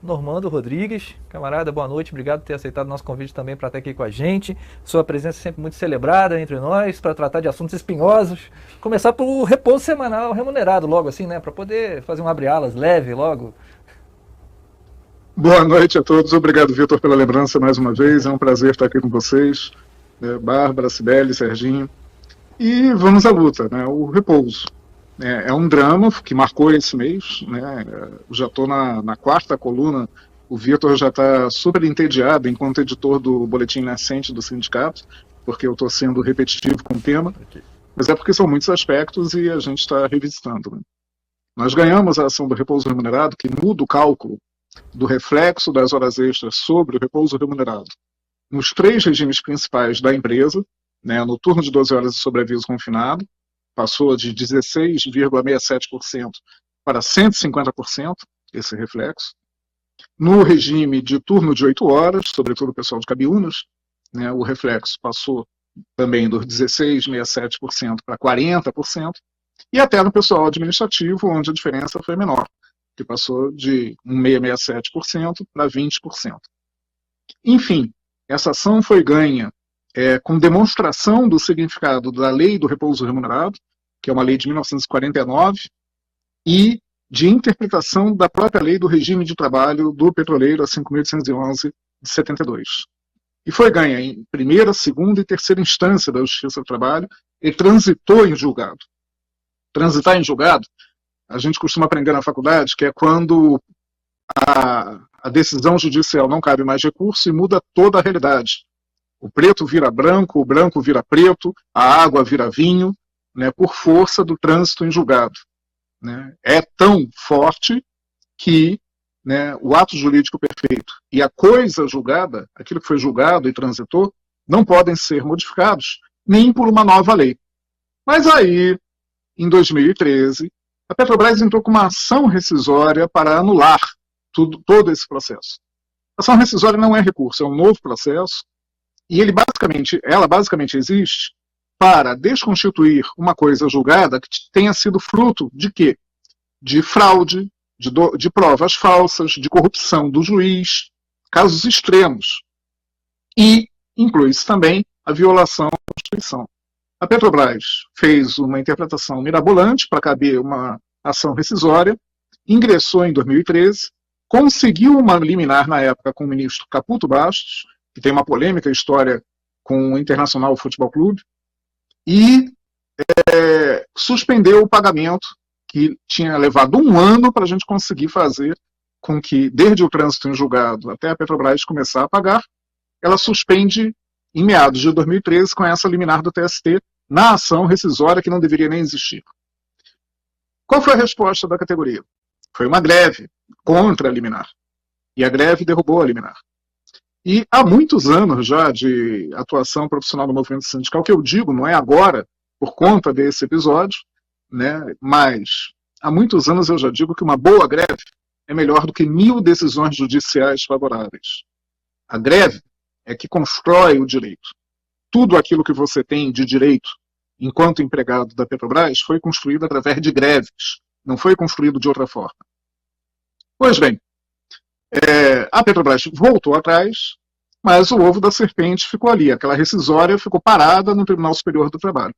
Normando Rodrigues, camarada, boa noite, obrigado por ter aceitado o nosso convite também para estar aqui com a gente. Sua presença é sempre muito celebrada entre nós, para tratar de assuntos espinhosos. Começar pelo repouso semanal remunerado logo assim, né, para poder fazer um abre-alas leve logo. Boa noite a todos, obrigado, Vitor, pela lembrança mais uma vez, é um prazer estar aqui com vocês, Bárbara, Cibele, Serginho, e vamos à luta, né? O repouso. É um drama que marcou esse mês, né? Eu já estou na quarta coluna, o Vitor já está super entediado enquanto editor do Boletim Nascente do sindicato, porque eu estou sendo repetitivo com o tema, mas é porque são muitos aspectos e a gente está revisitando. Né? Nós ganhamos a ação do repouso remunerado, que muda o cálculo do reflexo das horas extras sobre o repouso remunerado nos 3 regimes principais da empresa, né, no turno de 12 horas de sobreaviso confinado, passou de 16,67% para 150% esse reflexo. No regime de turno de 8 horas, sobretudo o pessoal de Cabiúnas, né, o reflexo passou também dos 16,67% para 40%, e até no pessoal administrativo, onde a diferença foi menor, que passou de 1,67% para 20%. Enfim, essa ação foi ganha com demonstração do significado da Lei do Repouso Remunerado, que é uma lei de 1949, e de interpretação da própria Lei do Regime de Trabalho do Petroleiro, a 5.811 de 72. E foi ganha em primeira, segunda e terceira instância da Justiça do Trabalho e transitou em julgado. Transitar em julgado, a gente costuma aprender na faculdade, que é quando a decisão judicial não cabe mais recurso e muda toda a realidade. O preto vira branco, o branco vira preto, a água vira vinho, né, por força do trânsito em julgado. Né? É tão forte que, né, o ato jurídico perfeito e a coisa julgada, aquilo que foi julgado e transitou, não podem ser modificados nem por uma nova lei. Mas aí, em 2013, a Petrobras entrou com uma ação rescisória para anular todo esse processo. A ação rescisória não é recurso, é um novo processo, e ela basicamente existe para desconstituir uma coisa julgada que tenha sido fruto de quê? De fraude, de provas falsas, de corrupção do juiz, casos extremos. E inclui-se também a violação da Constituição. A Petrobras fez uma interpretação mirabolante para caber uma ação rescisória, ingressou em 2013, conseguiu uma liminar na época com o ministro Caputo Bastos, que tem uma polêmica história com o Internacional Futebol Clube, e suspendeu o pagamento, que tinha levado 1 ano para a gente conseguir fazer com que, desde o trânsito em julgado até a Petrobras começar a pagar, ela suspende em meados de 2013 com essa liminar do TST na ação rescisória que não deveria nem existir. Qual foi a resposta da categoria? Foi uma greve contra a liminar. E a greve derrubou a liminar. E há muitos anos já de atuação profissional no movimento sindical, que eu digo, não é agora, por conta desse episódio, né, mas há muitos anos eu já digo que uma boa greve é melhor do que 1000 decisões judiciais favoráveis. A greve é que constrói o direito. Tudo aquilo que você tem de direito enquanto empregado da Petrobras foi construído através de greves, não foi construído de outra forma. Pois bem, a Petrobras voltou atrás, mas o ovo da serpente ficou ali, aquela rescisória ficou parada no Tribunal Superior do Trabalho.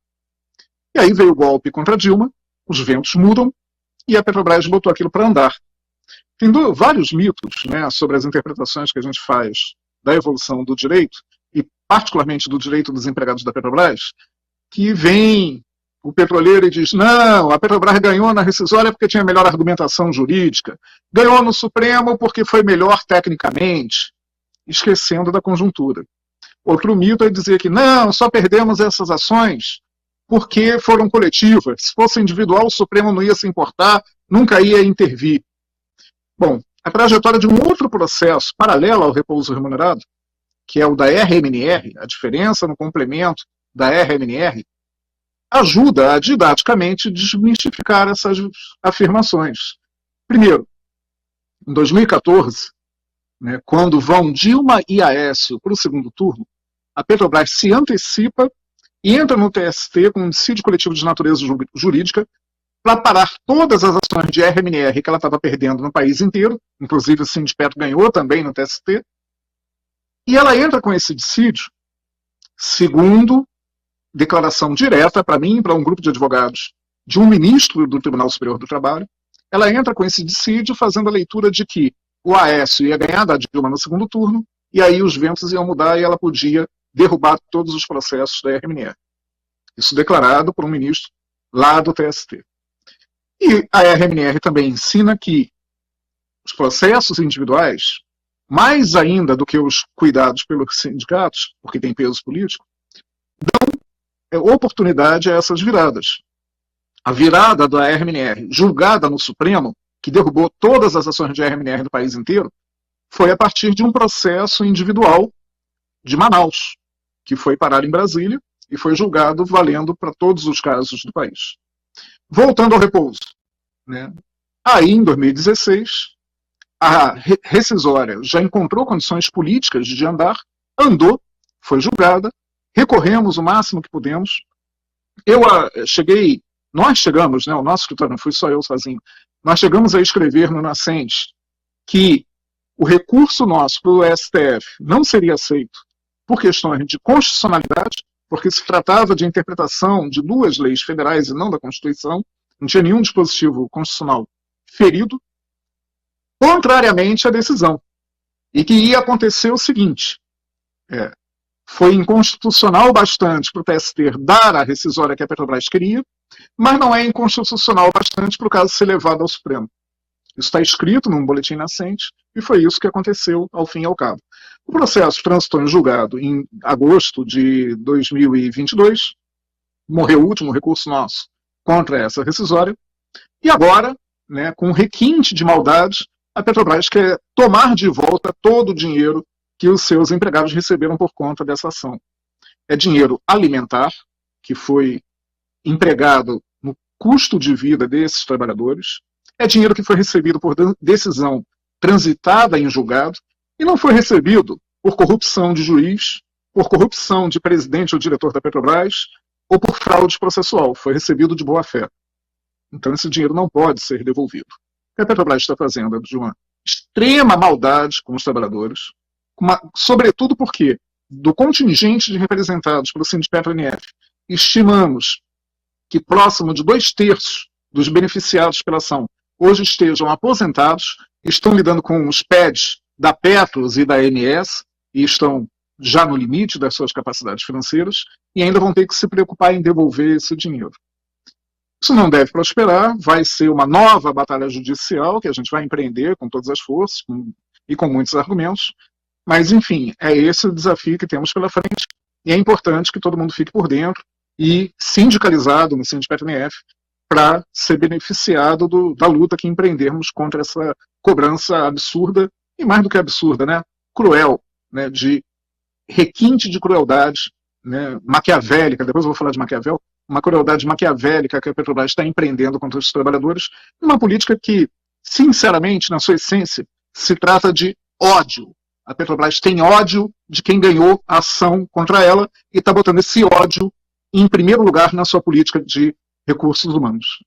E aí veio o golpe contra Dilma, os ventos mudam, e a Petrobras botou aquilo para andar. Tem vários mitos, né, sobre as interpretações que a gente faz da evolução do direito, e particularmente do direito dos empregados da Petrobras, que vem o petroleiro e diz, não, a Petrobras ganhou na rescisória porque tinha melhor argumentação jurídica, ganhou no Supremo porque foi melhor tecnicamente, esquecendo da conjuntura. Outro mito é dizer que não, só perdemos essas ações porque foram coletivas. Se fosse individual, o Supremo não ia se importar, nunca ia intervir. Bom, a trajetória de um outro processo paralelo ao repouso remunerado, que é o da RMNR, a diferença no complemento da RMNR, ajuda a didaticamente desmistificar essas afirmações. Primeiro, em 2014, né, quando vão Dilma e Aécio para o segundo turno, a Petrobras se antecipa e entra no TST com um dissídio coletivo de natureza jurídica para parar todas as ações de RMNR que ela estava perdendo no país inteiro, inclusive o Sindipetro ganhou também no TST, e ela entra com esse dissídio, segundo declaração direta para mim, para um grupo de advogados, de um ministro do Tribunal Superior do Trabalho, ela entra com esse dissídio fazendo a leitura de que o Aécio ia ganhar da Dilma no segundo turno, e aí os ventos iam mudar e ela podia derrubar todos os processos da RMNR. Isso declarado por um ministro lá do TST. E a RMNR também ensina que os processos individuais, mais ainda do que os cuidados pelos sindicatos, porque tem peso político, dão oportunidade a essas viradas. A virada da RMNR, julgada no Supremo, que derrubou todas as ações de RMNR do país inteiro, foi a partir de um processo individual de Manaus, que foi parar em Brasília e foi julgado valendo para todos os casos do país. Voltando ao repouso, né? Aí, em 2016, a rescisória já encontrou condições políticas de andar, andou, foi julgada, recorremos o máximo que pudemos. Nós chegamos, né, o nosso escritório, não fui só eu sozinho, nós chegamos a escrever no Nascente que o recurso nosso para o STF não seria aceito por questões de constitucionalidade, porque se tratava de interpretação de duas leis federais e não da Constituição, não tinha nenhum dispositivo constitucional ferido, contrariamente à decisão. E que ia acontecer o seguinte, foi inconstitucional bastante para o TST dar a rescisória que a Petrobras queria, mas não é inconstitucional bastante para o caso ser levado ao Supremo. Isso está escrito num boletim nascente, e foi isso que aconteceu ao fim e ao cabo. O processo transitou em julgado em agosto de 2022, morreu o último recurso nosso contra essa rescisória, e agora, né, com requinte de maldade, a Petrobras quer tomar de volta todo o dinheiro que os seus empregados receberam por conta dessa ação. É dinheiro alimentar, que foi empregado no custo de vida desses trabalhadores, é dinheiro que foi recebido por decisão transitada em julgado e não foi recebido por corrupção de juiz, por corrupção de presidente ou diretor da Petrobras ou por fraude processual, foi recebido de boa fé. Então esse dinheiro não pode ser devolvido. O que a Petrobras está fazendo é de uma extrema maldade com os trabalhadores, sobretudo porque do contingente de representados pelo Sindipetro-NF, estimamos que próximo de 2/3 dos beneficiados pela ação hoje estejam aposentados, estão lidando com os PEDs da Petros e da ANS, e estão já no limite das suas capacidades financeiras, e ainda vão ter que se preocupar em devolver esse dinheiro. Isso não deve prosperar, vai ser uma nova batalha judicial, que a gente vai empreender com todas as forças e com muitos argumentos, mas, enfim, é esse o desafio que temos pela frente, e é importante que todo mundo fique por dentro e sindicalizado no Sindipetro-NF para ser beneficiado da luta que empreendermos contra essa cobrança absurda, e mais do que absurda, né, cruel, né, de requinte de crueldade, né, maquiavélica, depois eu vou falar de Maquiavel, uma crueldade maquiavélica que a Petrobras está empreendendo contra os trabalhadores, uma política que, sinceramente, na sua essência, se trata de ódio. A Petrobras tem ódio de quem ganhou a ação contra ela e está botando esse ódio em primeiro lugar na sua política de recursos humanos.